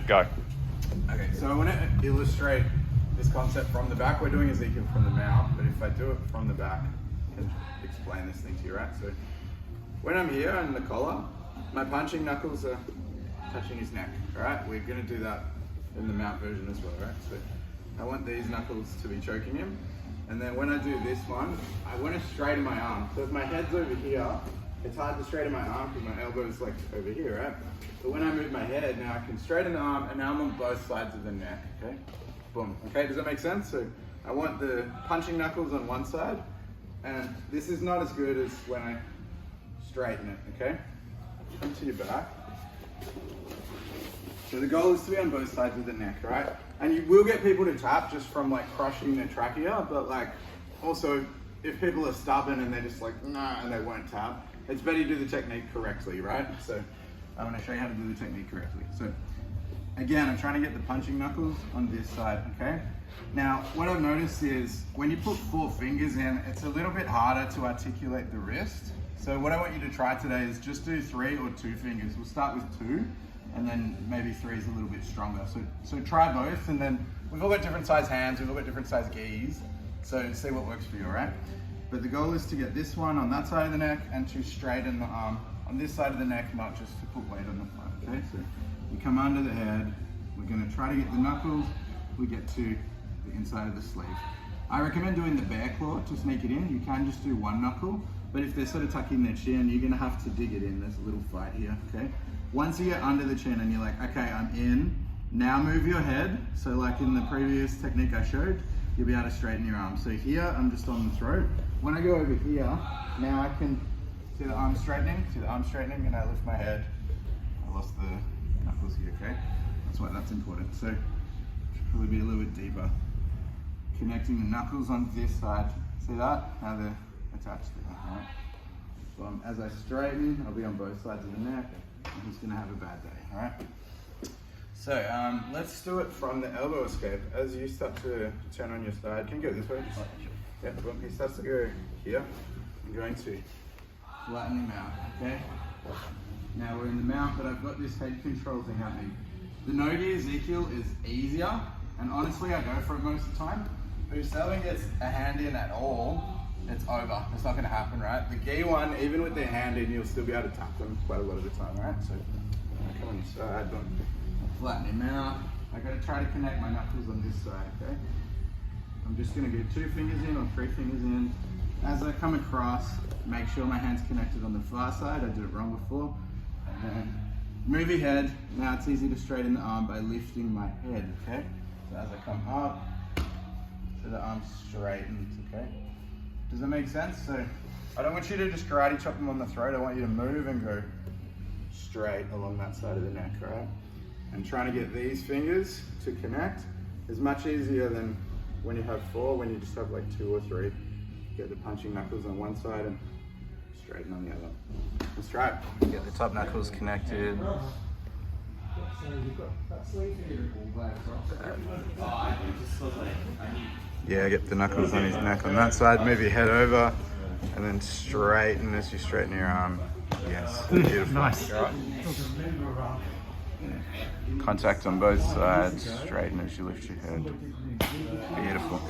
Go. Okay, so I want to illustrate this concept from the back. We're doing Ezekiel from the mouth, but if I do it from the back, I can explain this thing to you, right? So when I'm here in the collar, my punching knuckles are touching his neck, all right? We're going to do that in the mount version as well, right? So I want these knuckles to be choking him. And then when I do this one, I want to straighten my arm. So if my head's over here, it's hard to straighten my arm because my elbow's like over here, right? But when I move my head, now I can straighten the arm, and now I'm on both sides of the neck, okay? Boom, okay, does that make sense? So I want the punching knuckles on one side, and this is not as good as when I straighten it, okay? Come to your back. So the goal is to be on both sides of the neck, right? And you will get people to tap just from like crushing their trachea, but like also if people are stubborn and they're just like, nah, and they won't tap, it's better you do the technique correctly, right? So I'm gonna show you how to do the technique correctly. So again, I'm trying to get the punching knuckles on this side, okay? Now, what I've noticed is when you put 4 fingers in, it's a little bit harder to articulate the wrist. So what I want you to try today is just do 3 or 2 fingers. We'll start with 2, and then maybe 3 is a little bit stronger. So try both, and then we've all got different size hands, we've all got different size gis, so see what works for you, all right? But the goal is to get this one on that side of the neck and to straighten the arm on this side of the neck, not just to put weight on the front, okay? So you come under the head, we're gonna try to get the knuckles, we get to the inside of the sleeve. I recommend doing the bear claw to sneak it in. You can just do 1 knuckle, but if they're sort of tucking their chin, you're gonna have to dig it in. There's a little fight here, okay? Once you get under the chin and you're like, okay, I'm in, now move your head. So like in the previous technique I showed, you'll be able to straighten your arm. So here, I'm just on the throat. When I go over here, now I can see the arm straightening, and I lift my head. I lost the knuckles here, okay? That's why that's important. So should probably be a little bit deeper. Connecting the knuckles on this side. See that? How they're attached there, all right? So as I straighten, I'll be on both sides of the neck. I'm just gonna have a bad day, all right? So let's do it from the elbow escape. As you start to turn on your side, can you go this way? Yeah, boom, he starts to go here. I'm going to flatten him out, okay? Now we're in the mount, but I've got this head control thing happening. The no-gi Ezekiel is easier, and honestly I go for it most of the time. But if someone gets a hand in at all, it's over. It's not gonna happen, right? The gi one, even with their hand in, you'll still be able to tap them quite a lot of the time, right? So come on your side, boom. Flatten him out. I gotta try to connect my knuckles on this side, okay? I'm just gonna get 2 fingers in or 3 fingers in. As I come across, make sure my hand's connected on the far side. I did it wrong before. And then move your head. Now it's easy to straighten the arm by lifting my head, okay? So as I come up, so the arm straightens, okay? Does that make sense? So I don't want you to just karate chop them on the throat. I want you to move and go straight along that side of the neck, all right? And trying to get these fingers to connect is much easier than when you have 4, when you just have like 2 or 3. Get the punching knuckles on one side and straighten on the other. Let's try it. Get the top knuckles connected. Yeah, get the knuckles on his neck on that side. Move your head over and then straighten as you straighten your arm. Yes, beautiful. Nice. Right. Contact on both sides. Straighten as you lift your head. Beautiful.